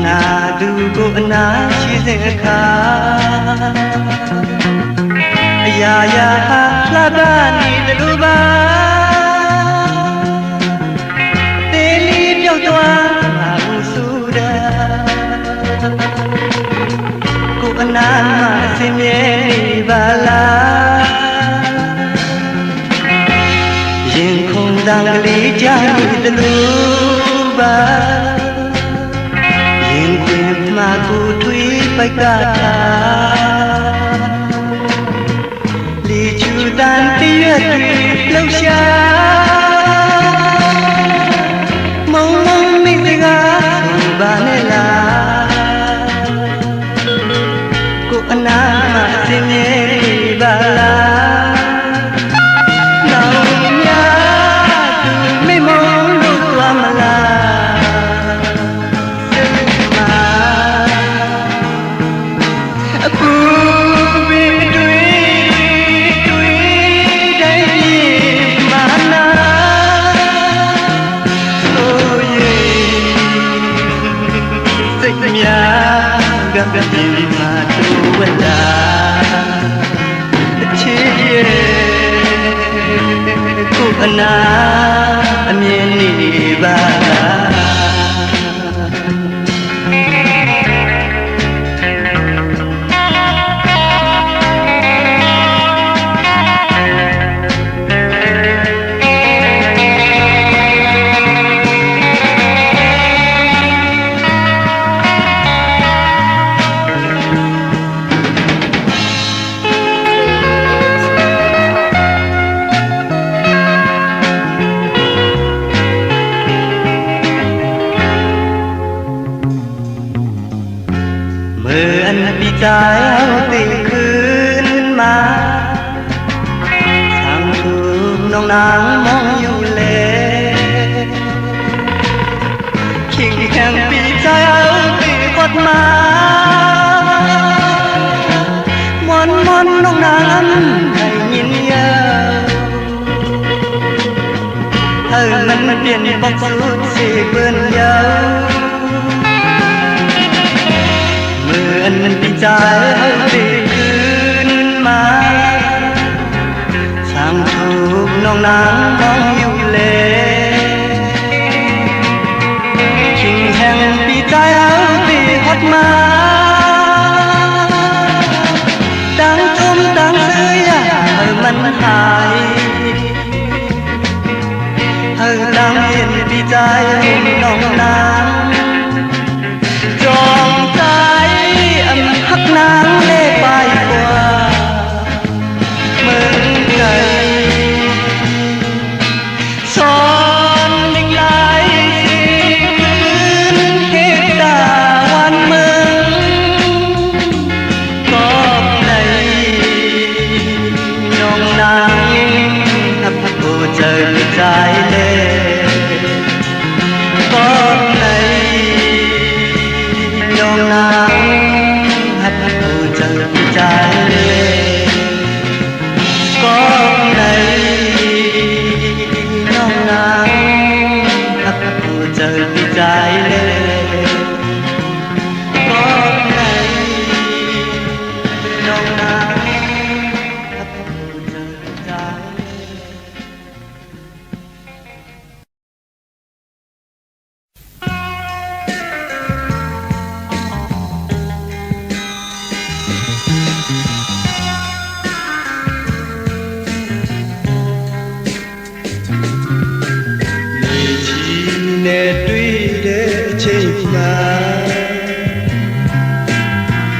နာသူကိုအနာရှိစေခါအရာရာဟာလှပနေတယ်လို့ပါတေးလီပြောက်သွားမှာဘူးဆိုတာကိုအနာမှအစင်မြဲနေပါလားရင်ခုန်တန်ကလေးကြားနေတယ်လို့ပါရင်ခွင်မှာကိုထွေးပိုက်ကထားလေချူတန်တရွက်တွေလှုပ်ရှားမုံမုံမိစကားဘာနဲ့လားကိုအနာမှအစင်မြဲပါလားနောင်များသူမိမုံလို့သွားမလားစိတ်မှာအခုပင်တွေ့တိုင်းမာနာဆိုရင်စိတ်များကပ်ပြီးမှတို့ဝက်လာအချစ်ရဲ့ကိုအနာအမြင်နေပါလားใจตื่นขึ้นมาทางถูกน้องนางมองอยู่เลยขิงแข่งปีใจตื่นกดมามวนน้องนางให้ยินเยอะมันเปลี่ยนบอกสุดสิเบิ่นเยอะมันปีใจตื่นขึ้นมาช่างถูกน้องนางมองอยู่เลยชิงแห่งปีใจตื่นฮอดมาตั้งทุ่มตั้งเสื้อมันหายตั้งเห็นปีใจน้องนางจองใจฮักนางเล่ไปกว่าเมืองไกลสอนยิ่งหลายคืนเหตุตาวันเมืองก็ในน้องนางทับโบเจอใจเลยก็ในน้องนางใจก็ในน้องนางทับผู้เจอใจเลยก็ในน้องนางทับผู้เจอใจ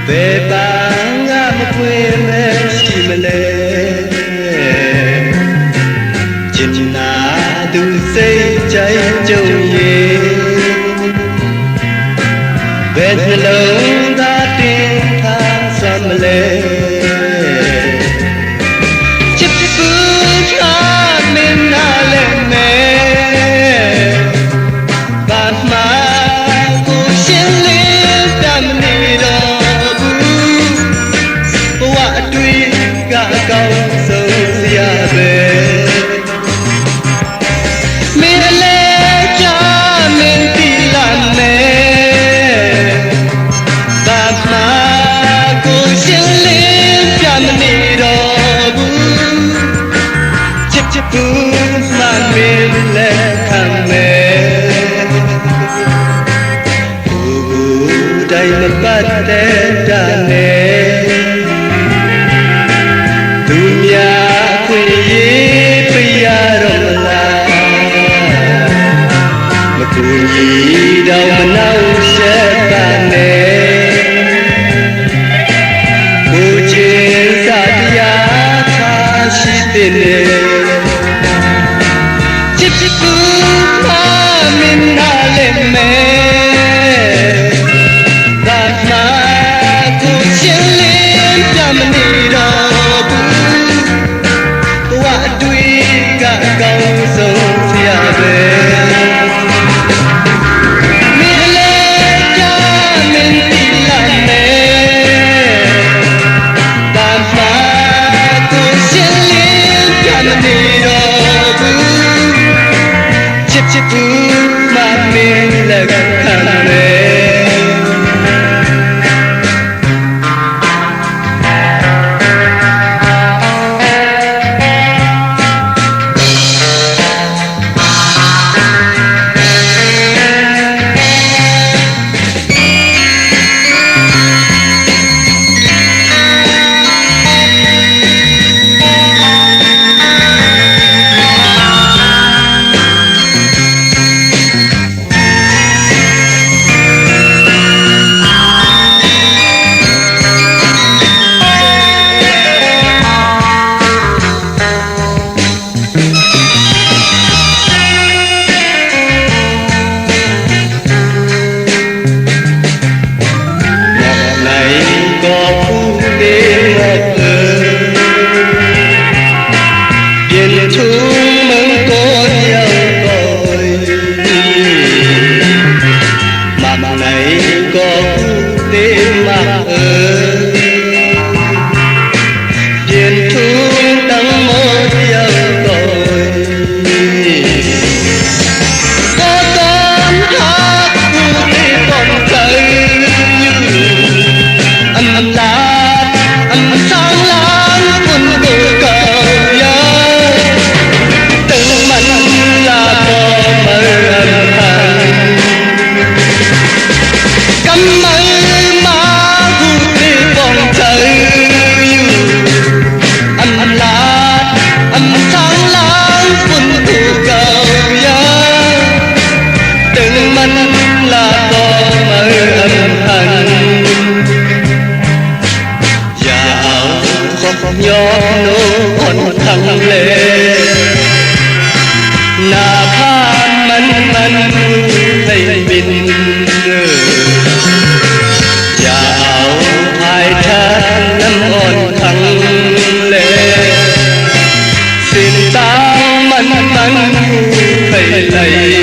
ဘယ်ပါငါမပွင့်မရှိမလဲချစ်နာသူစိတ်ကြိုက်ကြုံရဲ့ဘယ်နှလုံးသားတင်ထားစမ်းမလဲချစ်ပူချာမင်းနာလဲမဲဘာမှကိုရှင်းလင်းတမ်းနေတော့ကောင်းဆုံးစရာပဲမင်းလည်းချာမင်းတီလာမယ် မပတ်တဲ့တာနဲ့သူများခွင့်ရေးပြရတော့မလားမကူညီတော့မနှောက်ရှက်ပါနဲ့ကိုချင်းစာတရားထားရှိတဲ့ချစ်သူမမင်းနာလည်းမဲဒါမှကိုချင်းလေးပြမနေတော့ဘူးဘဝအတွေ့ကအကောင်းဆုံးဆရာပဲချစ်သူမမင်းလက်ခံမယ်nhón nô con thằng lệ na pha man man thầy bình chào hai thân năm con thằng lệ xin ta man man thầy lạy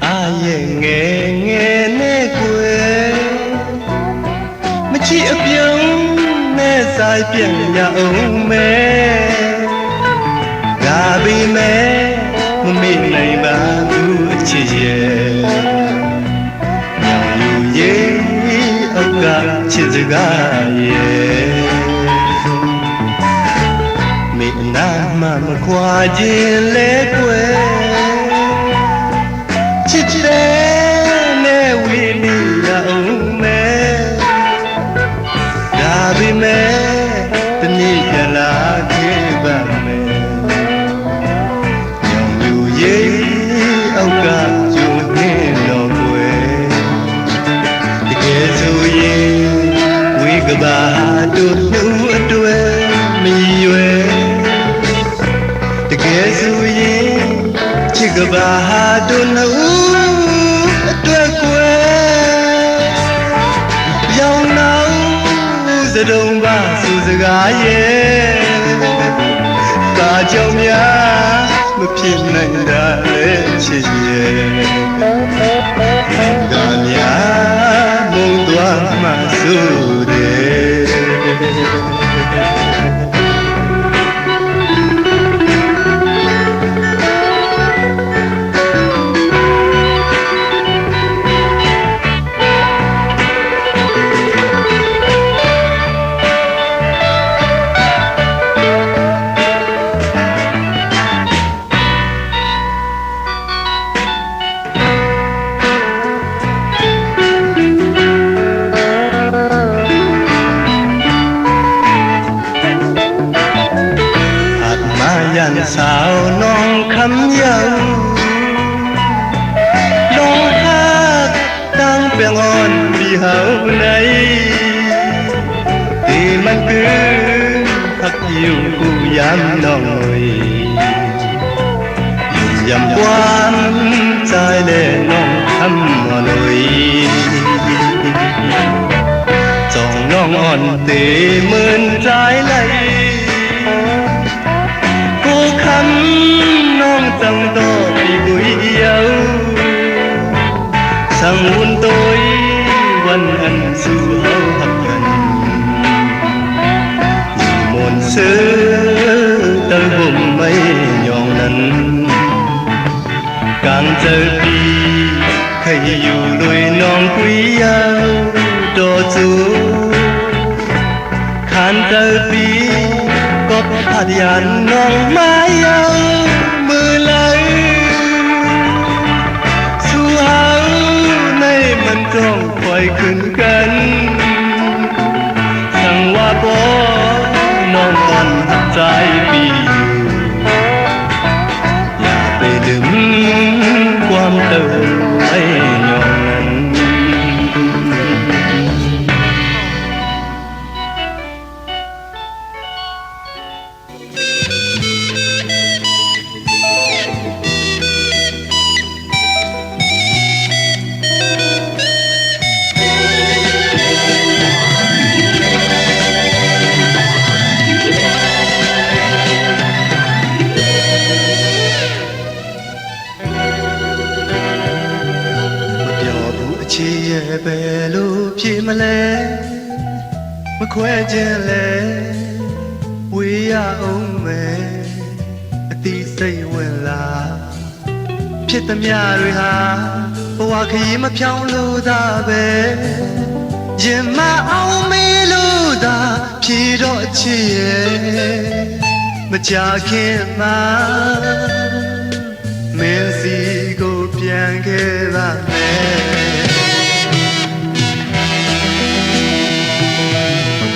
ai nghe nghe nè quê mà chỉ ấp giống nè sai biển nhà ông mẹ gà bi mẹ mà mình này bà du chỉ về nhà yêu dễ ông gà chỉ gà ye mình nam mà qua gì lễ quê nè uy ni ya ume gabi me tni jala ke ba me တို့နှုတ်အတွက်မရွယ်တကယ်ဆိုရင်ချစ်ကဘာတို့နှုတ်အတွက်ကွယ်ရောင်နောက်စတုံးပါစုစကားရဲ့ကာကြောင့်များမဖြစ်နိုင်တာလေချစ်ရဲ့ကများမုံသွားမှဆိုတယ်สาวน้องคำยังน้องฮักตั้งเปียงอ่อนมีเฮาในที่มันคือฮักอยู่กูยำน้องอยู่ยำวันใจเล่น้องคำอ่อนจ้องน้องอ่อนตีเหมือนใจไหลน้องจังต่อพี่กุยเยาสั่งวุ่นตัววันอันสู่เฮาหักกันมนต์เสือตั้งผมไม่ยองนั้นกลางเจอปีเคยอยู่ด้วยน้องกุยเยาดอจูขันเจอปีก็พัดยันน้องมาเยามือไหลสู่เฮาในมันจ้องคอยขึ้นกันสั่งว่าบ่น้องอ่อนใจปีอยู่อย่าไปลืมความเติมให้ยองนั้นဘယ်လိုဖြစ်မလဲမခွဲခြင်းလဲဝေးရအောင်မယ်အတိစိတ်ဝင်လာဖြစ်သမျှတွေဟာဘဝခရီးမဖြောင်းလို့သာပဲရင်မအောင်မေးလို့သာဖြေတော့အချစ်ရဲ့မကြခင်မှာမင်းစီကိုပြန်ခဲ့ပါမယ်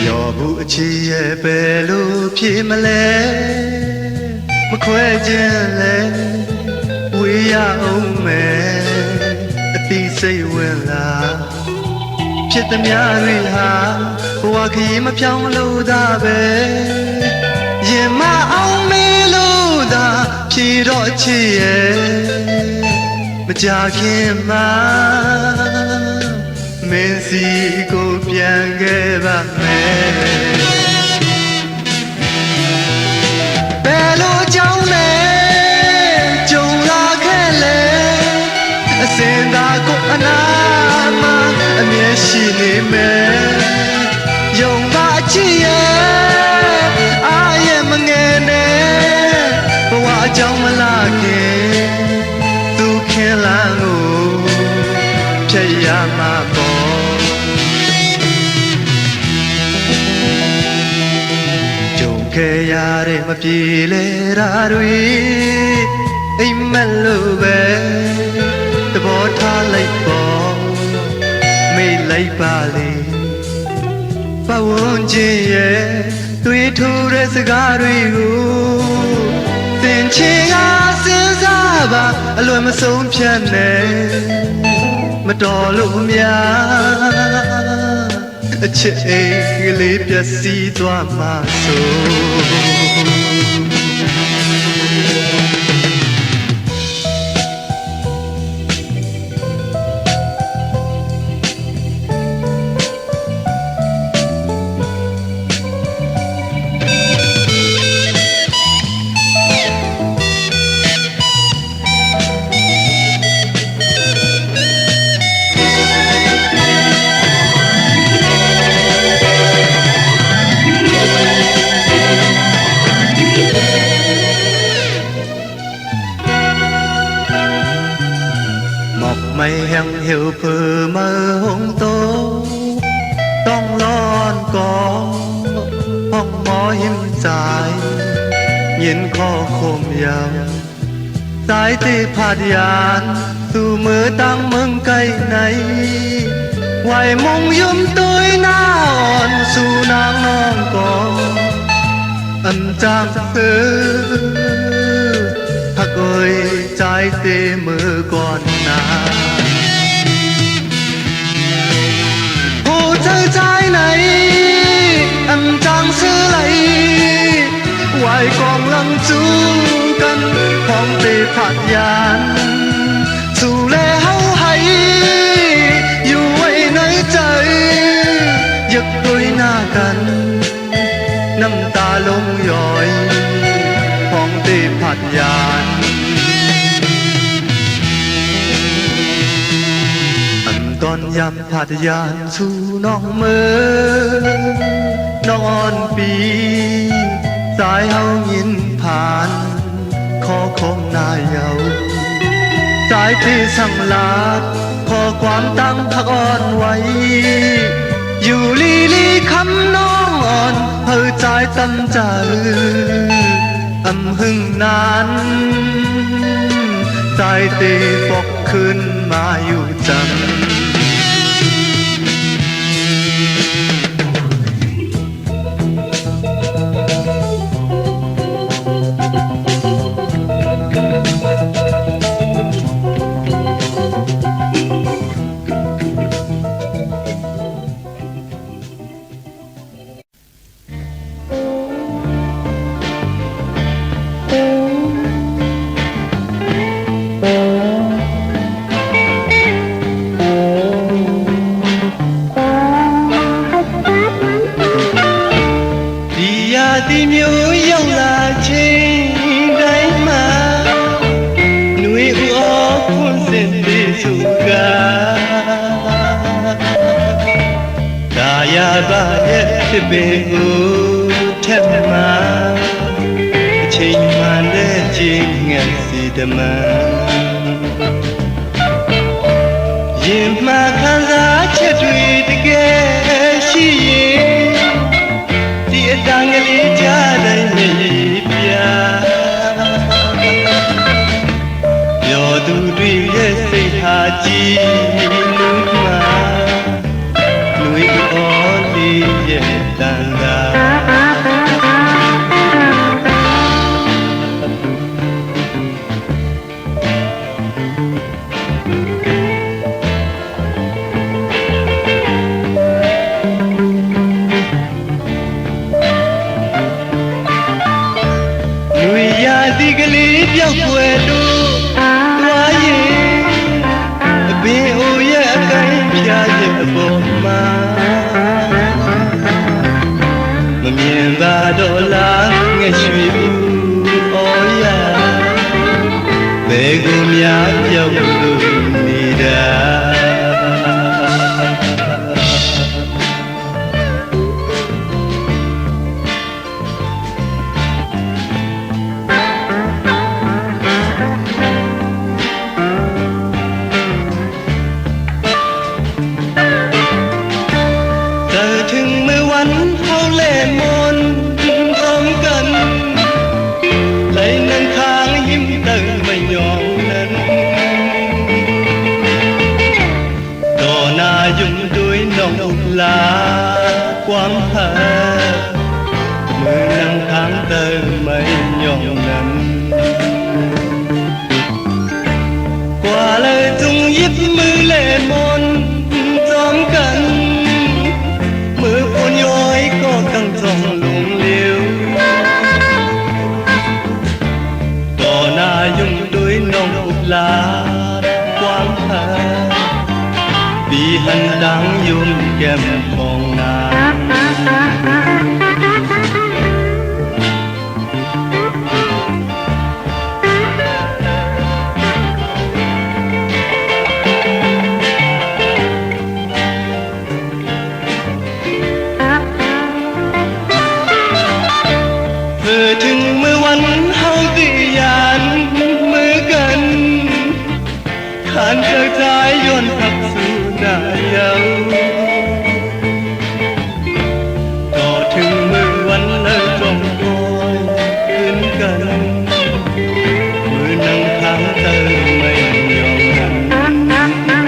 ပြောဘူးအချစ်ရဲ့ဘယ်လိုဖြစ်မလဲမခွဲခြင်းလဲဝေးရအောင်မယ်အတိစိတ်ဝင်လာဖြစ်သမျှတွေဟာဘဝခရီးမဖြောင်းလို့သာပဲရင်မအောင်မေးလို့သာဖြေတော့အချစ်ရဲ့မကြခင်မှာမင်းစီကိုပြန်ခဲ့ပါမယ်ဘယ်လိုကြောင့်လဲကြုံလာခဲ့လဲအစင်သာကိုအနာမအမြဲရှိနေမယ်ယုံပါအချစ်ရဲ့အားရမငယ်နဲ့ဘဝအကြောင်းမလာခင်သူခင်လာကိုဖြတ်ရမှာပေါ့ကြုံခဲ့ရတဲ့မပြေလဲတာတွေအိမ်မက်လို့ပဲသဘောထားလိုက်ပေါ့မေ့လိုက်ပါလေပတ်ဝန်းကျင်ရဲ့တွေးထိုးတဲ့စကားတွေကိုသင်ချင်ကစဉ်းစားပါအလွယ်မဆုံးဖြတ်နဲ့မတော်လို့များ အချစ်အိမ်ကလေးပျက်စီးသွားမှဆိုmây hằng hiểu phờ mơ hông tốต้องร้อนก่อห้องหมอหิมใจเย็นคอคมยาวสายตีผาดยานสู่มือตั้งเมืองไกลไหนไหวมงยุ่มตุ้ยหน้าอ่อนสู่นางน้องก่ออันจางเสือพักเอ่ยใจเตมือก่อนนาผู้เธอใจไหนอันจางเสือไหลไหวกองลังจูกันของเตผัดยานสู่แลเฮาให้อยู่ไว้ในใจยึกด้วยหน้ากันน้ำตาลงย้อยของเตผัดยานอันตอนยำผัดยานสู่น้องเมื่อนอนปีสายเฮายินผ่านขอคงนายเยาสายที่สั่งลาดขอความตั้งพักอ่อนไว้อยู่ลีลีคำน้องอ่อนเฮาใจตั้งใจอำหึงนานใจเตปกขึ้นมาอยู่จังဒီမျိုးရောက်လာချင်းတိုင်းမှာနှွေဦးအော်ဖွင့်စင်သေးစုကဒါရပါရဲ့ဖြစ်ပင်ကိုထက်မှာအချိန်မှန်တဲ့ချင်းငယ်စီတမန်ရင်မှခံစားချက်တွေတကယ်ရှိရင်ဒီအတန်ကလေးကြားတိုင်းနေပြပျော်သူတွေရဲ့စိတ်ဟာကြည်လို့မှလူ့အော်လေးရဲ့တန်တာဒီကလေးပြောက်ွယ်လို့သွားရင်အပင်အိုရဲ့အကိုင်းပြားရဲ့အပေါ်မှာမမြင်သာတော့လားငှက်ရွှေဘူးအော်ရဘယ်ကိုများပြောက်လို့နေတာlà quán thờ mười năm tháng tơ mây nhọn nần qua lời tung giúp mưa lệ môn gióm cận แก้มฟองน้ำถึงเมื่อวันเฮาสิยานมือกันขานเกิดใจย้อนกลับสู่หน้าเยาว์ต่อถึงมือวันแล้วจงคอยคืนกันมือนั่งทางเติมไม่ยอมกัน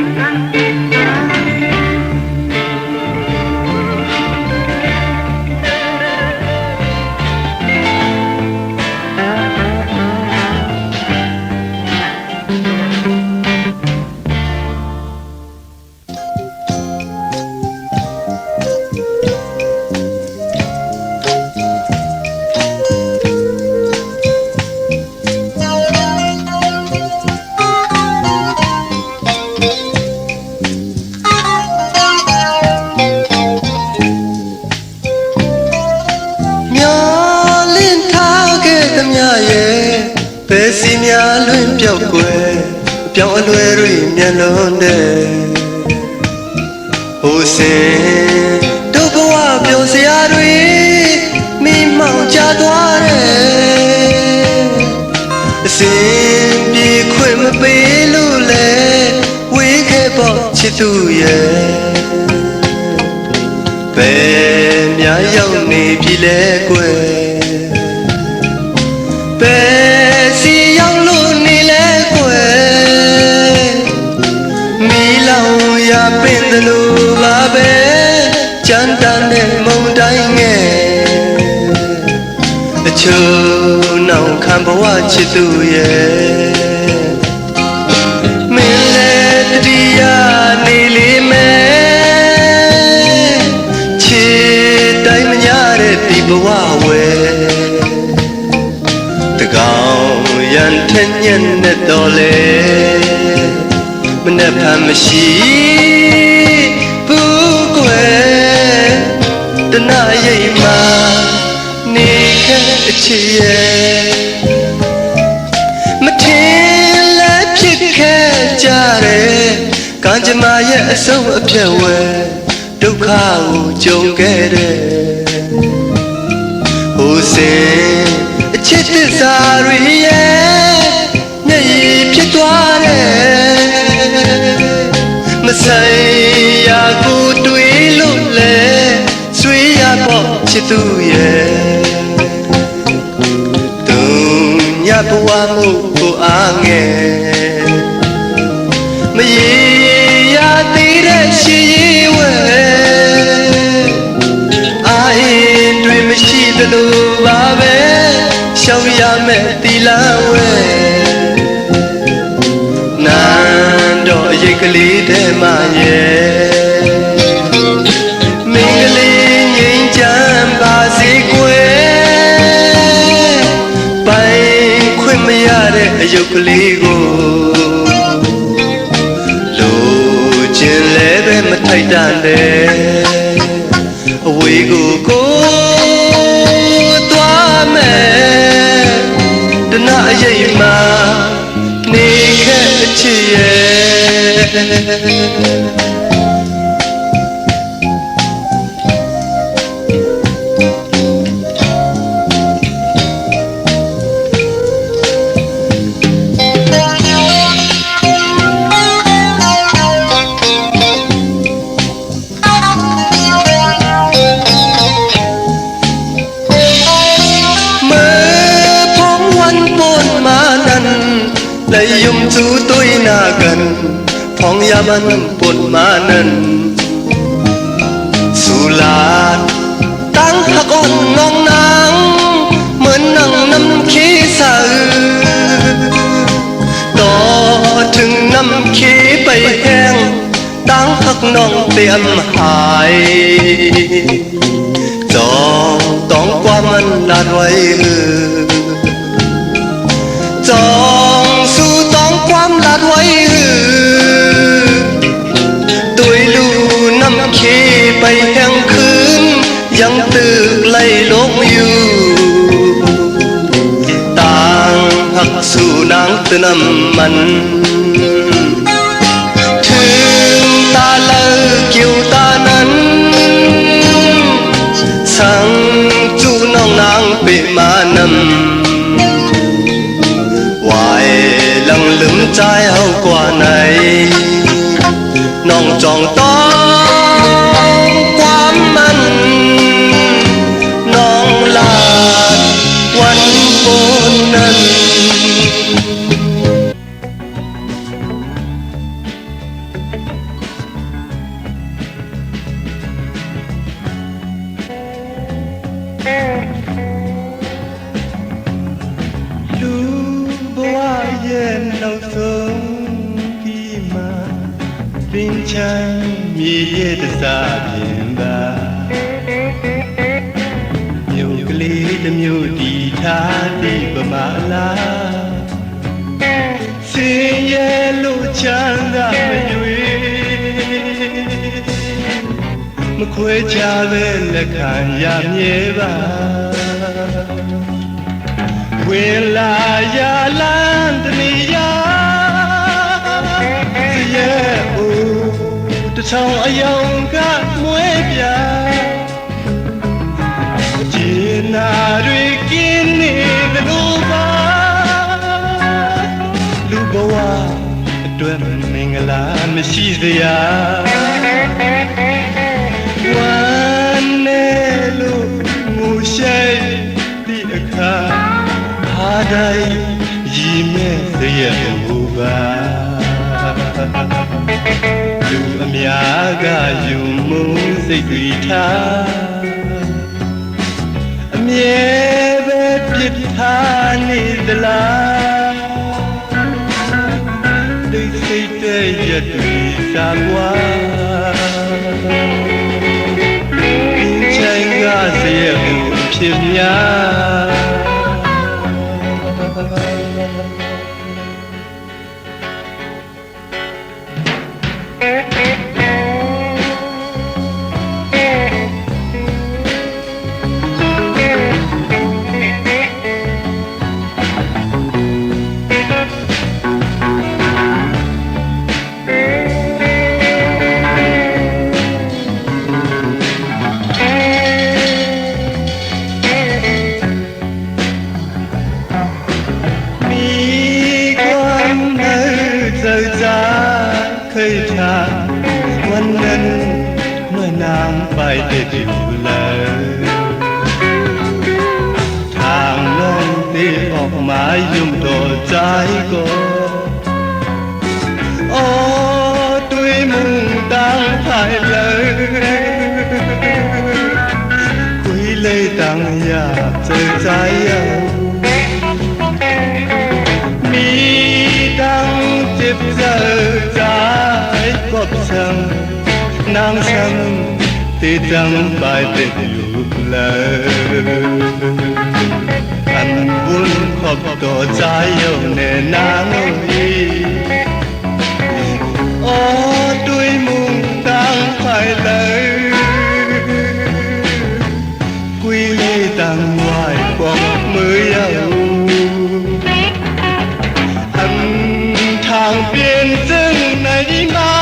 ဘယ်စီများလွင်ပြောက်ွယ်အပြောင်းအလွယ်တွေမြန်လွန်တဲ့ဟိုစင်တို့ဘဝပြောစရာတွေမိမောင်ကြသွားတယ်အစင်ပြေခွင့်မပေးလို့လဲဝေးခဲ့ပေါ့ချစ်သူရဲ့ဘယ်များရောက်နေပြီလဲကွယ်ဘယ်စီရောက်လို့နေလဲကွယ်မီလောင်ရပင်သလိုပါပဲကြမ်းတမ်းတဲ့မုန်တိုင်းငယ်အချို့နောက်ခံဘဝချစ်သူရဲ့မင်းလည်းတတိယနေလေမယ်ချစ်တိုင်းမညာတဲ့ဒီဘဝဝဲကောင်ရန်ထညံ့နဲ့တော်လေမနဲ့ဖမ်းမရှိဘူးကွယ်တနာရိပ်မှာနေခဲ့အချစ်ရဲ့မထင်လဲဖြစ်ခဲ့ကြတယ်ကံကြမ္မာရဲ့အဆုံးအဖြတ်ဝဲဒုက္ခကိုကြုံခဲ့တယ်ဟိုစင်ချစ်သစ္စာတွေရဲ့မျက်ရည်ဖြစ်သွားတယ်မဆိုင်ရာကိုတွေးလို့လဲဆွေးရပေါ့ချစ်သူရဲ့သူညဘဝမှုကိုအားငယ်မရေရာသေးတဲ့ရှိရေးဝဲအာရင်တွေမရှိသလိုပါပဲရှောင်ရမယ်တီလဝဲနန်းတော်အရေးကလေးထဲမှာရဲ့မင်းကလေးငိမ့်ချမ်းပါစေကွယ်ပိုင်ခွင့်မရတဲ့အယုတ်ကလေးကိုလိုချင်လဲပဲမထိုက်တန်တဲ့အဝေးကိုသွားမယ်တနာရိပ်မှာနေခဲ့အချစ်ရဲ့และยุ่มจูตุยหน้ากันพองยามันปวดมานั้นสุลาดตั้งหักอ่อนน้องนางเหมือนนั่งน้ำขี้สะต่อถึงน้ำขี้ไปแห้งตั้งหักน้องเตรียมหายจองต้องความมันลาดไว้จองสู่ต้องความลาดไว้ตุยลูน้ำขี้ lúc yêu tang hắc su nang tên âm mặn thương ta lỡ kiều ta nắn sang chu nong nang bị ma nằm hoài lăng lững trái hậu quả này nong tròn toความมันน้องลาดวันโกนนั้นรู้ว่าเย็นเราสงพี่มารินชัยมีเยตสาเพียงบาမြို့ကလေးတစ်မြို့တည်ထားဒီပမာလာစင်ရဲ့လို့ချမ်းသာမရွေမခွဲခြားပဲလက်ခံရမြဲပါဝင်လာရလန်းတနေရရဲ့တချောင်းအယောင်ကမွေးပြဂျင်းနာတွေကင်းနေတယ်လို့ပါလူဘဝအတွက်မင်္ဂလာမရှိစရာဝမ်းနဲ့လို့ငိုရှိုက်ဒီအခါဟာတိုင်းရည်မဲ့စရဘူပါလူအများကယုံမှုစိတ်တွေထားအမြဲပဲပြစ်ထားနေသလားဒိတ်စိတ်တဲ့ရတွေသာကွာဒီချိန်ကစရမှုဖြစ်များเคยทางวันนั้นเมื่อนางไปได้ดูแลทางน้องได้ออกมายุ่งต่อใจก็โอ้ด้วยมุ่งตั้งภายเลยคุยเลยตั้งอยากเจอใจมีดังเจ็บเจอใจก็ช่างนางช่างที่จังไปติดอยู่เลยอันบุญขอบต่อใจอยู่ในนางอีโอ้ด้วยมุ่งตั้งไปเลยกุยเลยตั้งไว้ปอกมือยาวทางเปลี่ยนซึ่งไหนมา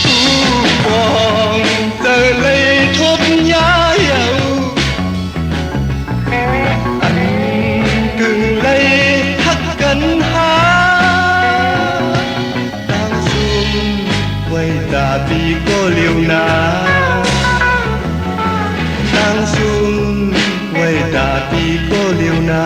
ผู้ปองเจอเลยทบย้ายอันกึ่งเลยทักกันหาตั้งซุ่มไว้ตาปีก็เลี้ยวนาตั้งซุ่มไว้ตาปีก็เลี้ยวนา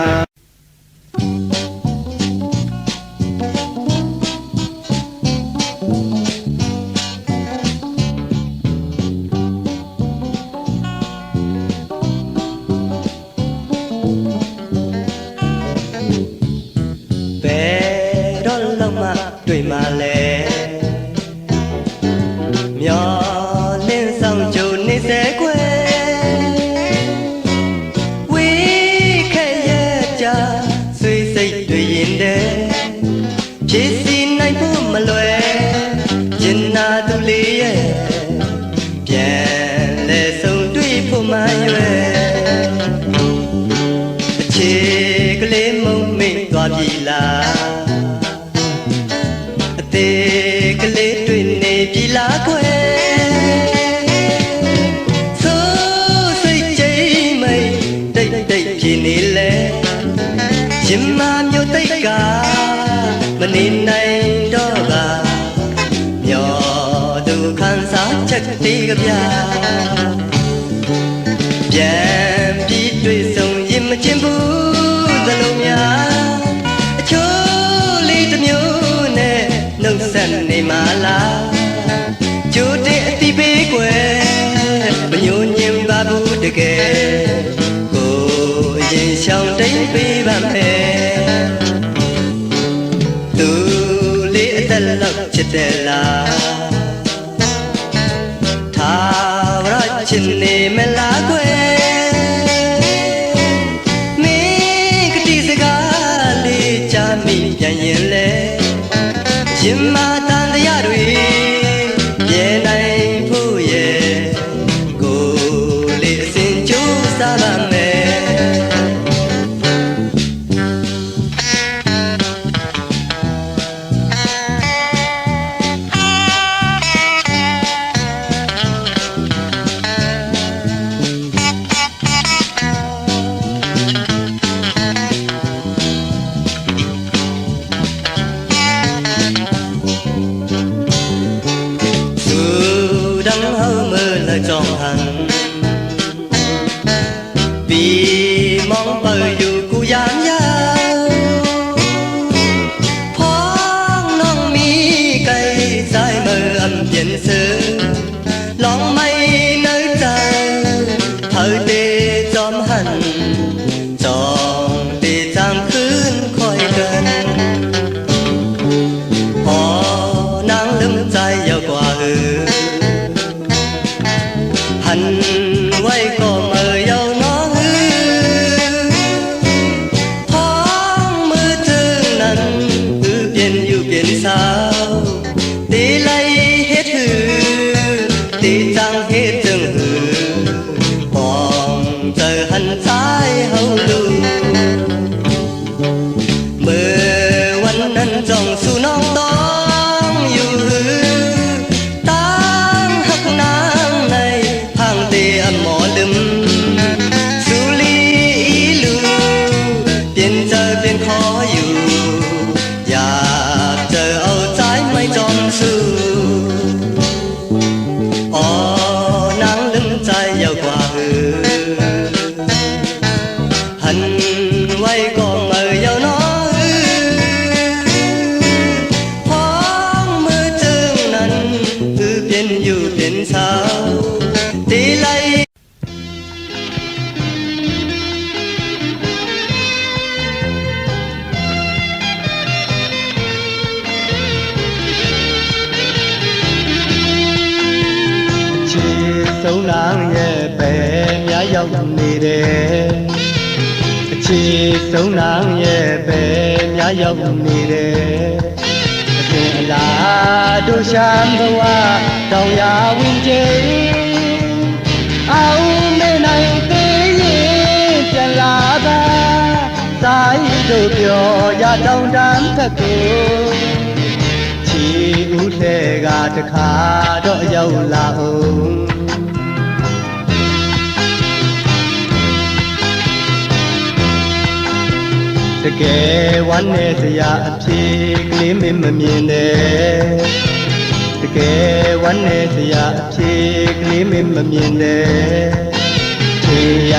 တွေ့မှလဲမျောလင်းဆောင်ကြုံနေစေကွယ် လားအသေးကလေးတွေ့နေပြီလားခွဲဆိုးစိတ်ကြိမ်မိတ်တိတ်တိတ်ဖြစ်နေလေရင်မမျိုးတိတ်ကမနေနိုင်တော့ပါမျောသူခံစားချက်တေးကဗျာပြန်ပြီးတွေ့ဆုံရင်မချင်ဘူးသလုံးများအချိုးလေးတစ်မျိုးနဲ့နှုတ်ဆက်နေမှလားကြိုတဲ့အတိပေးကွယ်မညိုညင်ပါဘူးတကယ်ကိုအရင်ရှောင်တိတ်ပေးပါမယ်သူလေးအသက်လောက်ချစ်တယ်လားသာဝရချစ်နေမလားကွယ်ပြန်ရင်လေရင်မတန်တရားတွေပြေနိုင်ဖို့ရဲ့ကိုလေးအစဉ်ကြိုးစားပါမယ်trong hành vì mong bờ dù cu dám nhau phong non mi cây dài mơ âm dần sơ lon mây nơi trời thời tê trong hành tròn tê giang khứ khói gần họ nắng lưng dài vào quả hư hành quay còn mờ dâu nó hư thoáng mưa thương nắng ư biển sao tí lấy hết hư tí trăng hết rừng hư còn giờ hành trái hậu lưu mưa quanh năn dòng su non tóm dù hư âm mỏ lưng su ly ý lưu biển trời biển khó dù và trời âu trái mây tròn su nắng lưng trái vào quả hư hành quay còn mờ vào nó thoáng mưa thương nắng biển dù biển sao tí lấy sâu nắng nhẹ bé nhá dòng đi đê chi sâu nắng nhẹ bé nhá dòng đi đê chuyện là đôi sam hoa trong nhà win chơi áo mê này tê nhẹ chân lá ta trái đồ kiều ya trong đám thật cô chỉ út lệ gà thật khá đỡ dâu là ôngတကယ်ဝမ်းနဲ့စရာအဖြစ်ကလေးမင်းမမြင်နဲ့တကယ်ဝမ်းနဲ့စရာအဖြစ်ကလေးမင်းမမြင်နဲ့ထေရ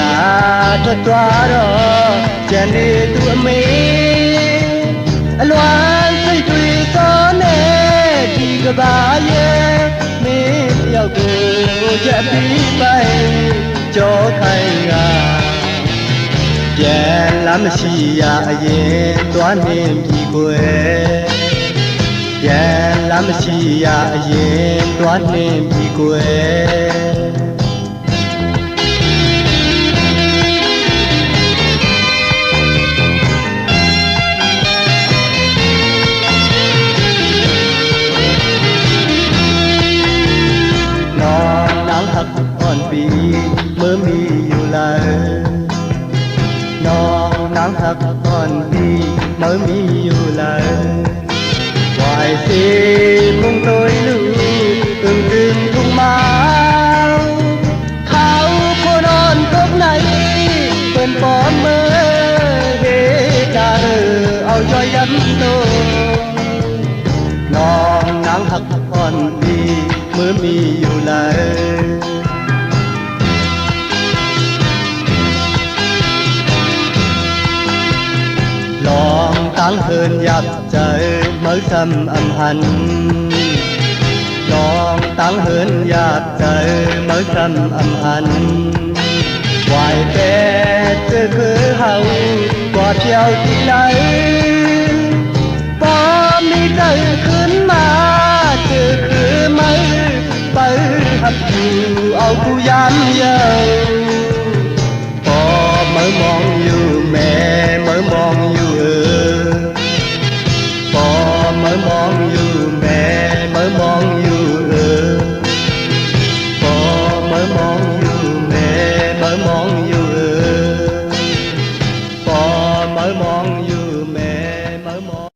ထွက်သွားတော့ကြံနေသူအမေအလွမ်းစိတ်တွေသောနဲ့ဒီကဘာရဲ့မင်းတယောက်ကိုချက်ပြီးပိုင်ကြောခိုင်ကပြန်လာမရှိရအရင်သွားနေပြီကွယ်ပြန်လာမရှိရအရင်သွားနေပြီကွယ်နော်နောင်ဟပ်ခွန်ပြီမမီယူလာน้องน้ำหักอ่อนดีเมื่อ mới mi yêu lời hoài xì mong tôi lưu từng từng thung máu tháo cô non cốc này bên bỏ mơ ghé cha ao cho dấn tôi non nắng hắt hòn đi mới mi yêu lời lòng tăng hơn dập trời mới thầm âm hành lòng tăng hơn dập trời mới thầm âm hành hoài bé chưa cứ hậu qua treo đi lấy có mi trờiขึ้นมาchưa cứ mới tới hấp dù ao cu giam dầu có mới mong yêu mẹ mới mong yêu có mới mong yêu mẹ mới mong yêu có mới mong yêu mẹ mới mong yêu có mới mong yêu mẹ mới mong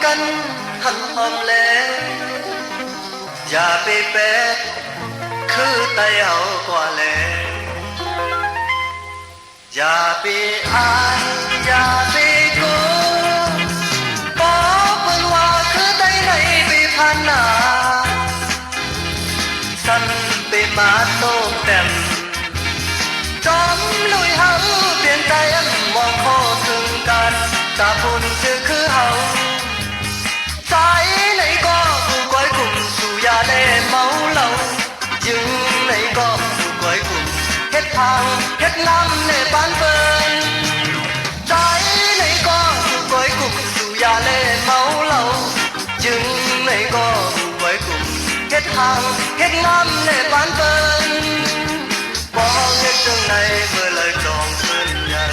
กันหันหอมแลอย่าไปแปะคือไตเอากว่าแลอย่าไปอายอย่าไปโกบอกเพิ่นว่าคือไตไหนไปพันหนาสั่นไปมาโต้แต้มจอมลุยเฮาเปลี่ยนใจอันมองข้อถึงกันตาพุ่นชื่อคือเฮาใจไหนก็ผู้ก้อยกลุ่มสู่ยาเล่เมาเหล้ายึงไหนก็ผู้ก้อยกลุ่มเฮ็ดทางเฮ็ดน้ำในบ้านเปิ้นใจไหนก็ผู้ก้อยกลุ่มสู่ยาเล่เมาเหล้ายึงไหนก็ผู้ก้อยกลุ่มเฮ็ดทางเฮ็ดน้ำในบ้านเปิ้นบ่เฮ็ดจังไหนเมื่อเลยจองขึ้นใหญ่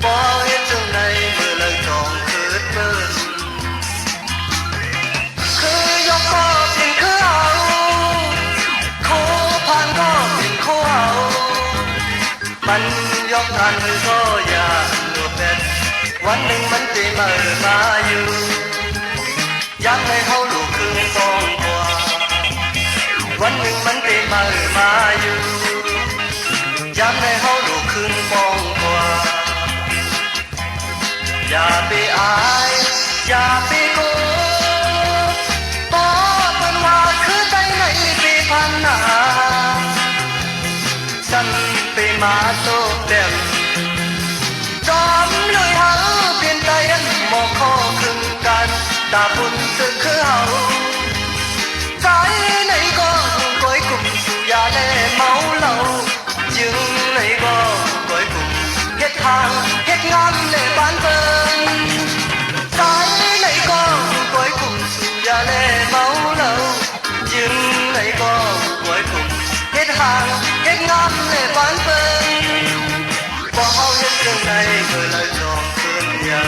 บ่เฮ็ดจังไหนเมื่อเลยจองคืนเปิ้นคือยกก็เป็นคือเอาคู่ผ่านก็เป็นคู่เอามันยกทันก็อย่าหลุดเด็ดวันหนึ่งมันจะมาอยู่ย้ำให้เขาลูกครึ่งฟองกว่าวันหนึ่งมันจะมาอยู่ย้ำให้เขาลูกครึ่งฟองกว่าอย่าไปอายอย่าไปโกสั่นไปมาโตเต็มจอมลุยเฮาเปลี่ยนใจอันมองข้อครึ่งกันตาบุญสึกคือเฮาใจไหนก็ผู้ก้อยกลุ่มสู่ยาแล่เมาเหล้ายึงไหนก็ผู้ก้อยกลุ่มเฮ็ดทางเฮ็ดงานในบ้านเปิ้นใจไหนก็ผู้ก้อยกลุ่มสู่ยาแล่เมาเหล้ายึงไหนก็ผู้ก้อยกลุ่มเฮ็ดทางเฮ็ดงานในบ้านเปิ้นบ่เฮาเฮ็ดจังไดเมื่อเลยจองคืนใหญ่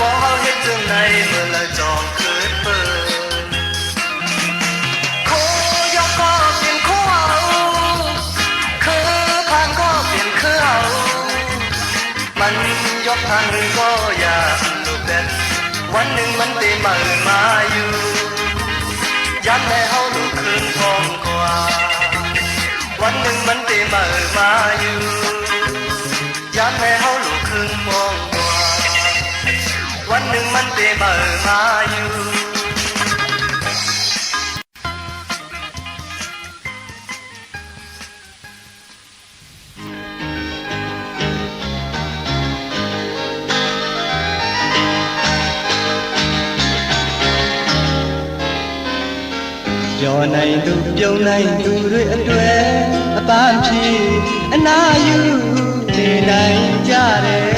บ่เฮาเฮ็ดจังไดเมื่อเลยจองคืนเปิ้นโคยกก็เป็นคู่เอาคือผ่านก็เป็นคือเอามันยกทางก็อย่าลูกเด็ดวันหนึ่งมันได้มาอยู่ยันให้เฮาลูกคืนทองกว่าวันหนึ่งมันจะมาอยู่ย้ำให้เฮาลูกครึ่งมองกว่าวันหนึ่งมันจะมาอยู่ Giờ này tu dâu này tu rưỡi tuế Bạn chi na yu Tê này cha đê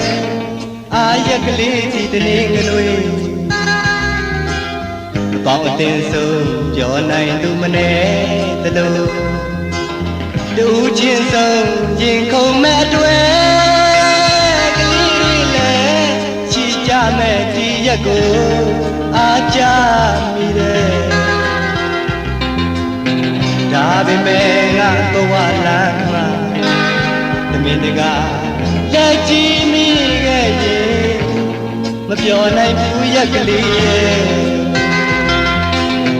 Ai ya kli ti tê ni ngê nuôi Bọn tên sông Giờ này tu mà nê tê lô Tu chiên sông Nhìn không mẹ tuế Kli lê Chi cha mẹ ti ya cô ကြမိတယ်ဒါပေမဲ့ငါဘဝလမ်းမှာသမင်တကာလက်ကြည့်မိခဲ့ရင်မပြောနိုင်ဘူးရက်ကလေးရဲ့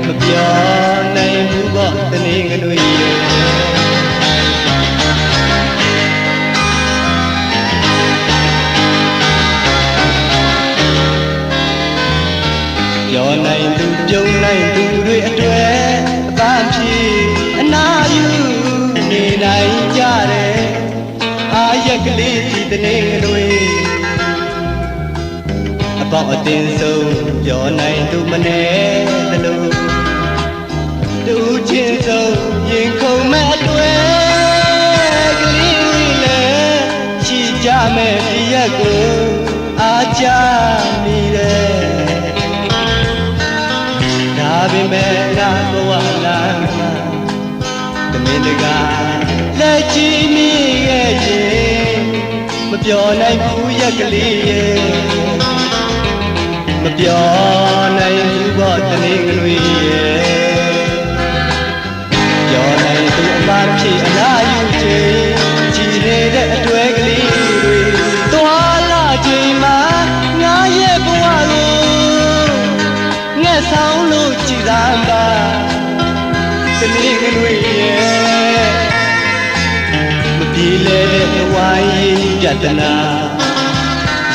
မပြောနိုင်ဘူးပေါ့တနေ့ငွေရဲ့ပြောနိုင်သူပြုံးနိုင်သူတွေအတွေ့အပန်းဖြေအနာယူနေနိုင်ကြတယ်အာရက်ကလေးဒီတနေ့တွေအပေါက်အတင်းဆုံးပြောနိုင်သူမနေသလိုတူချင်းဆုံးရင်ခုန်မဲ့အတွေ့ကလေးတွေလည်းရှိကြမဲ့ဒီရက်ကိုအားကြမိတယ်ဒါပေမဲ့ငါဘဝလမ်းမှာတမင်တကာလက်ကြည့်မိရဲ့ရင်မပြောနိုင်ဘူးရက်ကလေးရဲ့မပြောနိုင်ဘူးပေါ့တနေ့ကလေးရဲ့ပြောနိုင်သူအမှန်ဖြစ်အလားယူခြင်းကြည်နေတဲ့အတွေ့ကလေးတွေသွားလာချိန်မှာငါရဲ့ဘဝကိုငဲ့ဆောင်လို့ကြည်သာပါတနေ့ကလေးရဲ့မပြေလဲတဲ့ဝိုင်းပြတ်တနာ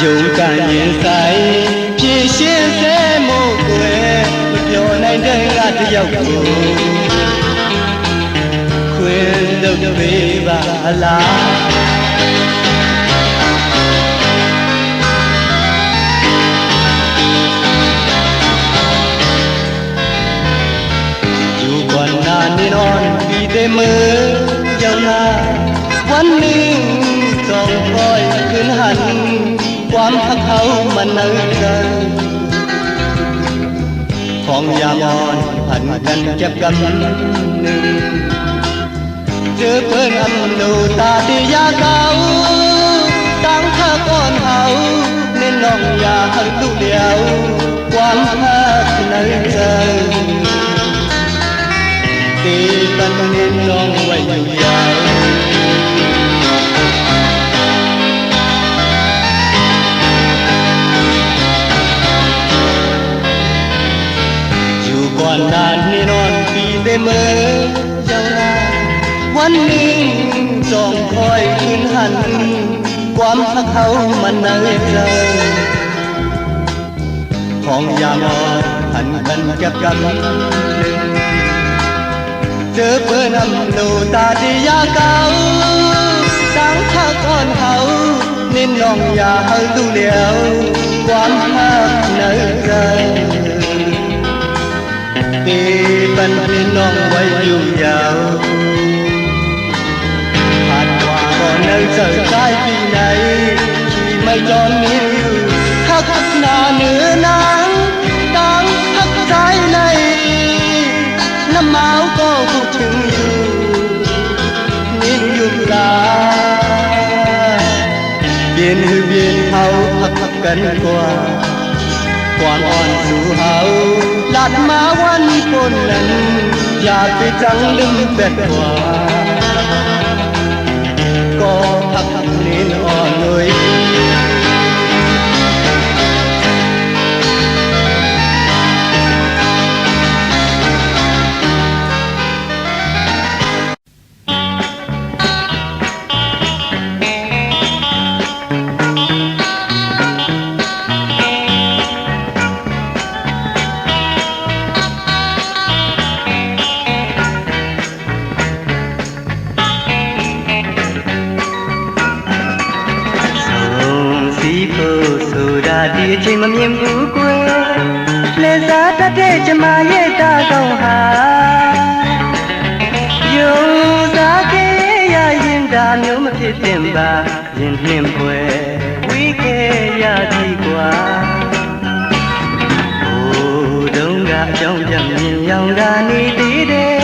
ယုံကန်ရင်ဆိုင်ဖြည့်ရှင်းစေမို့ကွယ်မပြောနိုင်တဲ့ငါတယောက်ကိုခွင့်လုပ်ပေးပါလားอยู่ก่อนหน้านี้นอนปีเต็มมือยาวนาวันหนึ่งต้องคอยคืนหันความพักเขามันเนิ่นเกินของยามอนผันกันเก็บกันหนึ่งเจอเพื่อนอำดูตาที่ยาเก่าตั้งท่าก่อนเขาเน้นน้องยาหักตุเดียวความพักเนิ่นเกินตีปันเน้นน้องไว้อยู่ยาวก่อนนานนี่นอนปีเต็มมือยาวนาวันหนึ่งจ้องคอยคืนหันความพักเขามันเนิ่นเกินของยามอนหันกันเก็บกันหนึ่งเจอเพื่อนำดูตาที่ยาเก่าตั้งท่าก่อนเขาเน้นน้องอย่าให้ดูเหลียวความพักเนิ่นเกินตีปันพี่น้องไว้อยู่ยาวผ่านว่าก่อนนั้นจะได้ปีไหนที่ไม่จอนมีอยู่หักหน้าเนื้อนางดังหักใจในน้ำเมาก็พูดถึงอยู่นิ่งอยู่ลาเบียนคือเบียนเขาหักกันกว่าความอ่อนสู่เฮาหลัดมาวันปนนั้นอยากไปจังลืมเป็ดกว่าก็พักนินอ่อนเลย ဒီအချိန်မမြင်ဘူးကွယ်လက်စားတတ်တဲ့ကျမရဲ့တာကောင်းဟာယုံစားခဲ့ရရင်ဒါမျိုးမဖြစ်သင့်ပါရင်နှင်းပွဲဝေးခဲ့ရသည်ကွာဟိုတုန်းကအကြောင်းပြမြင်ရောင်ကနေသေးတယ်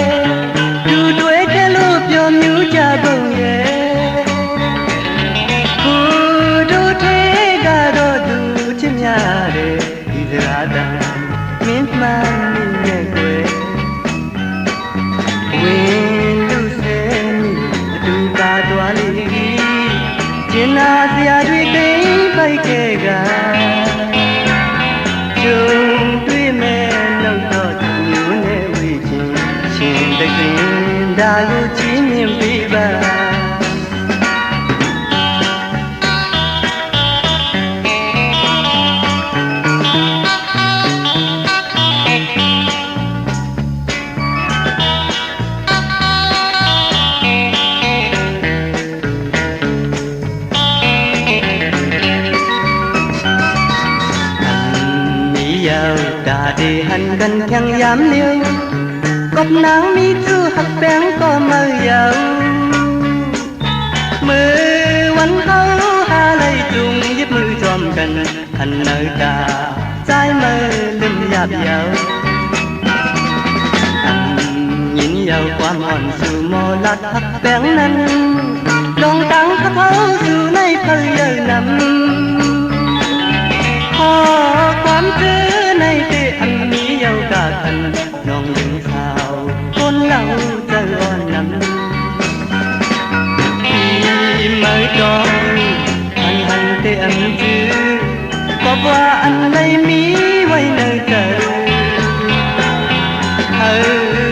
သူတွေ့တယ်လို့ပြောမြူးကြကုန်ရဲ့ဒီစကားတမ်းမင်း ပိုက်ကကကြုံတွေ့မဲ့နောက်တော့မျိုးနဲ့ဝေးခြင်းရှင်တကင်ဒါကိုကြည့်မြင်ပေးပါđã đi hành gần thằng dám liêu cốc nắng mi thư hạt bén có mơ dầu mưaวันเขาหาเลยจุงยิบมือจอมกันหันเนยตาใจมือลืมหยาบเยาหันยินเยาความอ่อนสู่โมลัดหักแบงนั้นลงตั้งเขาสู่ในเพลเยนำขอความเจอในเตอันมีเยาตาทันน้องยิงสาวคนเล่าจะอ่อนนำmới đó anh hành để anh chứ có qua anh lấy mí quay nơi trời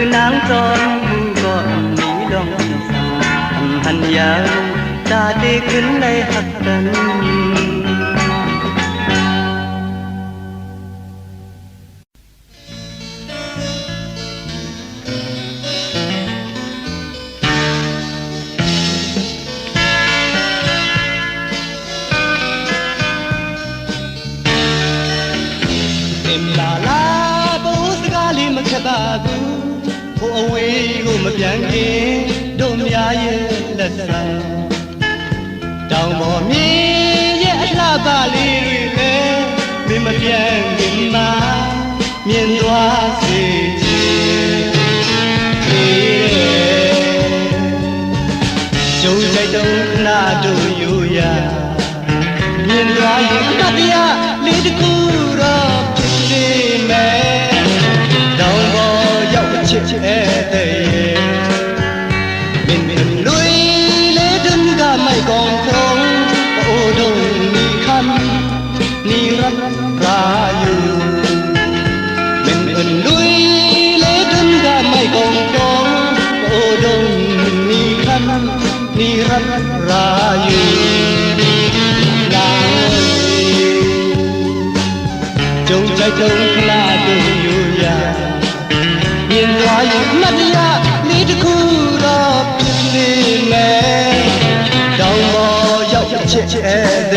nắng tròn bu còn mí đông sầm anh hành giàu ta đi kính đây hạt tìnhဘိုးအဝေးကိုမပြန်ခင်တို့များရဲ့လက်ဆံတောင်ပေါ်မြင်ရဲ့အလှပလေးတွေလည်းမင်းမပြန်ခင်မှာမြင်သွားစေချင်ကြုံကြိုက်တော့ခဏတို့ယူရမြင်သွားရင်အတ္တရားလေးတစ်ခုတော့ဖြစ်စေမယ်ချစ်တဲ့မင်းလွေလေဒုံကမိုက်ကောင်ထုံးအိုဒုံနီခမ်းနီရရာယူမင်းလွေလေဒုံကမိုက်ကောင်ထုံးအိုဒုံနီခမ်းနီရရာယူလာကြုံကြိုက်ကြုံခလာတို့ယူရမြင်သွားရင်မတရားလေးတစ်ခုတော့ဖြစ်နေမယ်တောင်ပေါ်ရောက်ချစ်တဲ့တ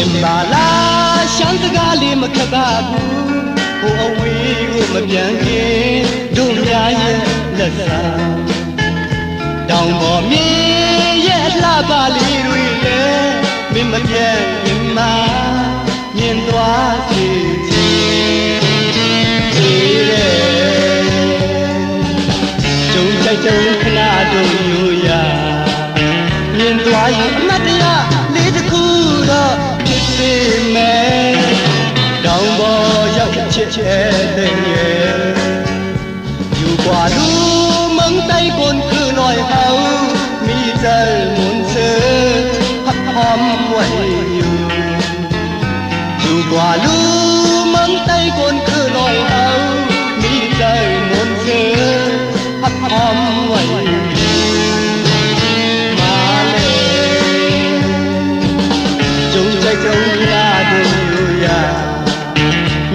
င်ပါလားရှမ်းစကားလေးမခက်ပါဘူးဘိုးအဝေးကိုမပြန်ခင်တို့များရဲ့လက်စာတောင်ပေါ်မြင်ရဲ့လှပလေးတွေလည်းမင်းမပြန်ခင်မှာမြင်သွားစေချင်ကြုံကြိုက်ကြုံခဏတို့ယူရမြင်သွားရင်အမတ်တရားလေးတစ်ခုတော့ဖြစ်စေမယ်တောင်ပေါ်ရောက်ချစ်တဲ့อยู่กว่าลูเมืองใต้คนคือลอยเขามีใจมนต์เสือพักหอมไว้อยู่กว่าลูเมืองใต้คนคือลอยเขามีใจมนต์เสือพักหอมไว้มาเลยจงใจจงหน้าดูอยู่อย่า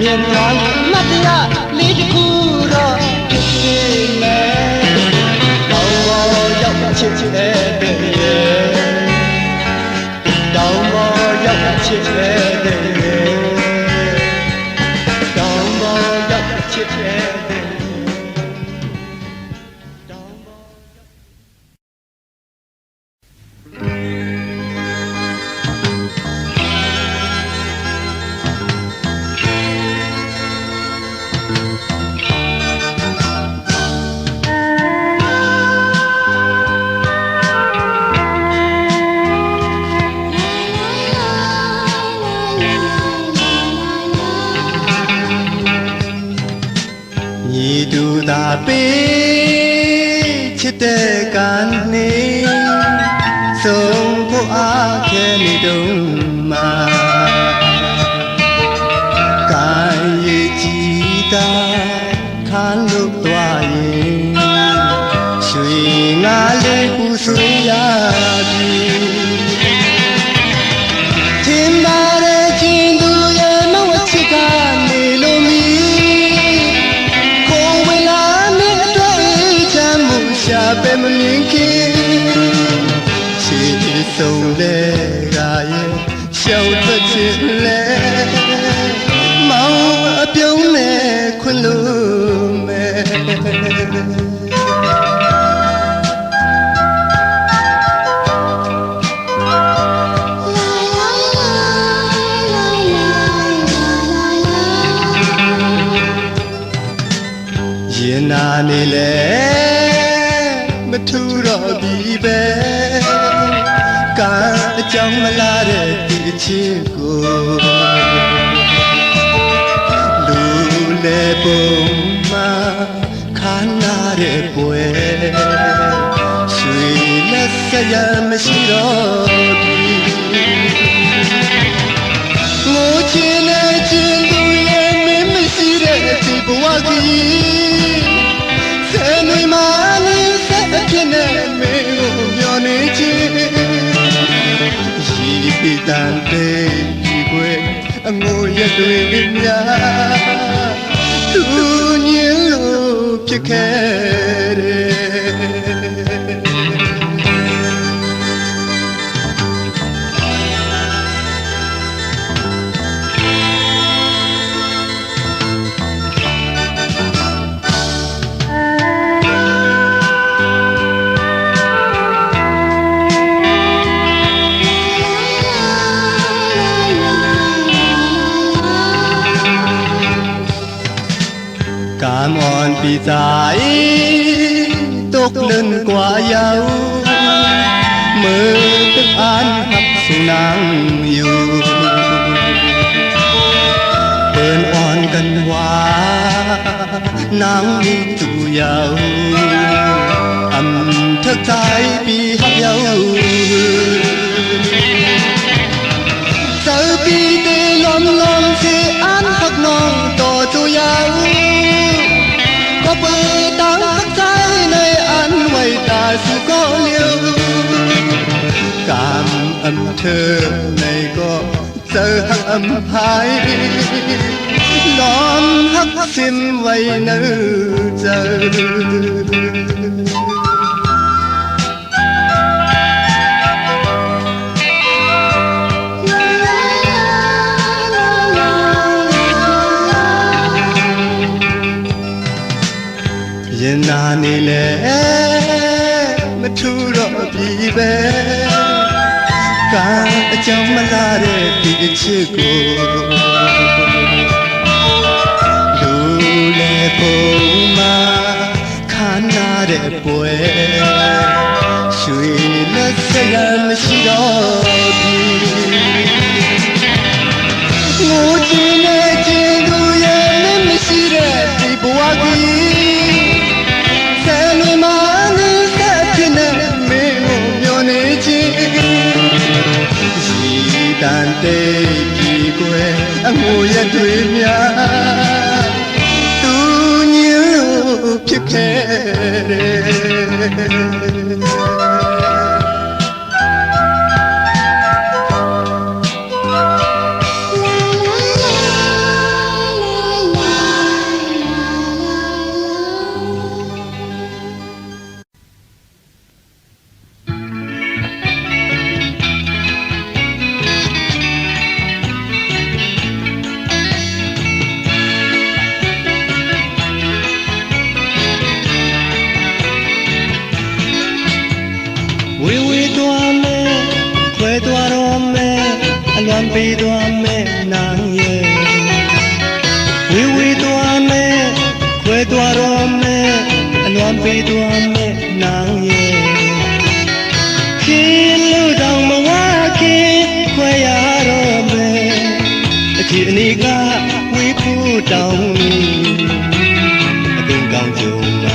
မြင်သွားမတရားလေးတစ်ခုတော့ဖြစ်နေမယ်တောင်ပေါ်ရောက်ချစ်တဲ့တောင်ပေါ်ရောက်ချစ်တဲ့တောင်ပေါ်ရောက်ချစ်တဲ့ ပေးချစ်တဲ့ကံနေဆုံးဖို့အားခဲနေတုံးမှာကာယကြည်သာခါလို့သွားရင်ရွှေငါလေးပူဆွေးရပြီထင်ပါတယ်ချင်းသူရဲ့မဝချစ်ကနေလို့မီကိုယ်ဝလာနဲ့အတွက်ချမ်းမှုရှာပဲမမြင်ခင်ချစ်ဆုံးလေကရဲ့ရှောက်ထွက်ချင်လေမောင်အပြုံးနဲ့ခွင်လို့မယ်ရင်နာနေလေမထူတော့ပြီပဲကံအကြောင်းမလားတဲ့ဒီအချစ်ကိုလူလေပုံမှာခါနာတဲ့ပွဲရွှေလက်စရမရှိတော့ဘူးငိုချင်တဲ့ချင်းသူရဲ့မင်းမရှိတဲ့ဒီဘဝကြီးဆယ်နေမှလည်းဆက်ဖြစ်နေမင်းကိုမျောနေချင်ရီပိတန်တဲ့ဒီကွယ်အငိုရတွေများသူညင်လို့ဖြစ်ခဲ့ကာမွန်ပိစာဤတုတ်လန်းกว่าရောက်มือตึกอ่านหับสุนังอยู่เปินอ่อนกันว่านางมีตูยาวอำทึกใจปีหับยาวเจอปีเตลอมลอมเสียอ่านหักน้องต่อตัวยาวก็เปิดตั้งหักใจในอันไว้ตาสุก็เลี้ยวกามอำเธอในก็เจอหักอำพายล้อมหักซิมไว้เนื้อเจอရင်နာနေလေမထူတော့ပြီပဲကံအကြောင်းမလားတဲ့ဒီအချစ်ကိုလူလေပုံမှာခါနာတဲ့ပွဲရွှေလက်စရမရှိတော့ဘူးငိုချင်တဲ့ချင်းသူရဲ့မရှိတဲ့ဒီဘဝကြီးတန်တေးကြီးကွယ်အငိုရတွေများသူညလို့ဖြစ်ခဲ့ပေးသွားမယ်နာရဲ့ဝေဝေသွားမယ်ခွဲသွားတော့မယ်အလွန်ပေးသွားမယ်နာရဲ့ခင်လို့တောင်မဝခင်ခွဲရတော့မယ်အချီအနေကဝေးဖို့တောင်းအပင်ကောင်းကြုံ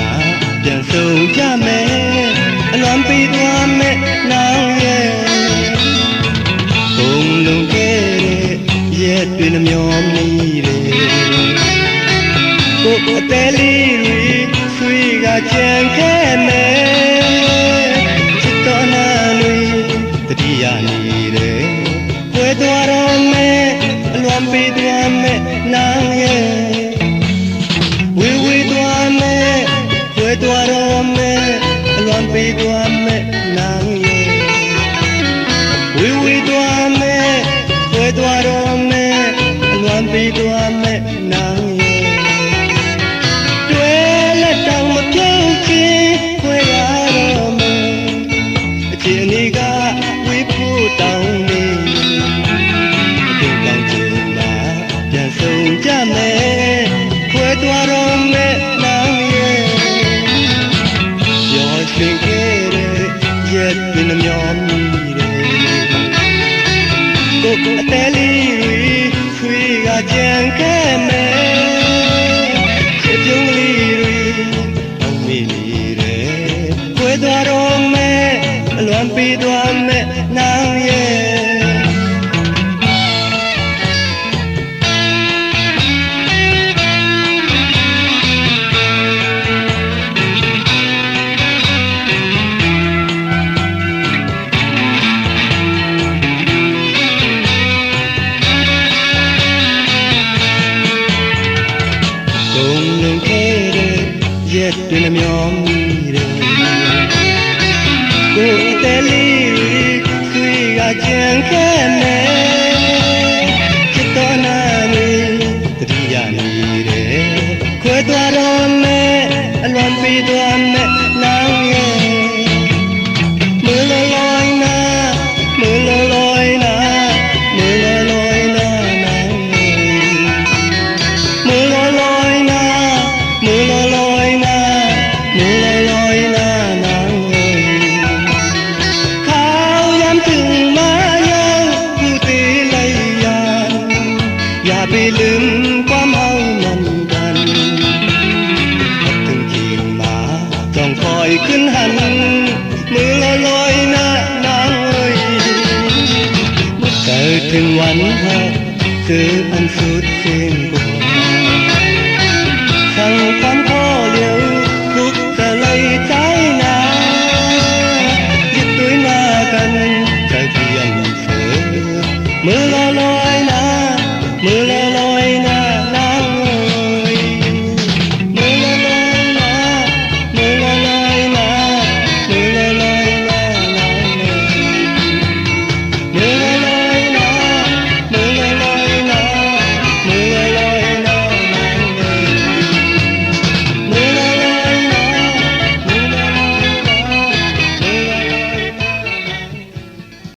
တွေနှမျောမိတယ်ကိုအသေးလေးတွေဆွေကကြံခဲ့မယ်ချစ်တော်နာတွေတတိယနေတယ်ဝဲသွားတော့မယ်အလွန်ပေးသွားမယ်နာရဲ့ဝေဝေသွားမယ်ဝဲသွားတော့မယ်အလွန်ပေးသွားမယ်နာရဲ့ဝေဝေသွားမယ်ဝဲသွားတော့မယ်အလွန်ပေးသွားမယ်နာရဲ့တွေ့လက်တောင်မပြုတ်ချင်းခွဲရတော့မယ်အချင်းဒီကဝေးဖို့တောင်းနေပြန်ဆုံးကြမယ်ခွဲသွားတော့မယ်နောင်ရဲ့ရောရွှင်ခဲ့တဲ့ရက်တွေနှမျောမိတယ်ကိုအသေးလေးတွေဆွေကကြံခဲ့မယ်ချစ်ပြုံးလေးတွေအောင်မိနေတယ်ခွဲသွားတော့မယ်အလွန်ပေးသွားမယ်နောင်ရဲ့ရက်တွေနှမျောမိတယ်ကိုအသေးလေးတွေဆွေကကြံခဲ့မယ်ချစ်တော်နာတွေတတိယနေတယ်ခွဲသွားတော့မယ်အလွန်ပေးသွားမယ်နောင်ရဲ့မလလိုင်းနာမလလိုင်းနာမလလိုင်းနာနောင်မလလိုင်းနာမလလိုင်းနာမလလိုင်းနာနောင်ข้าวยามถึงมายังผู้ตีเลยอย่าไปลืมความเฮานั้นกันถึงจริงมาต้องคอยขึ้นหันมือลอยหน้านางเอ้ยเมื่อเกิดถึงวันหักเจออันสุดเส้นกว่าสั่งความ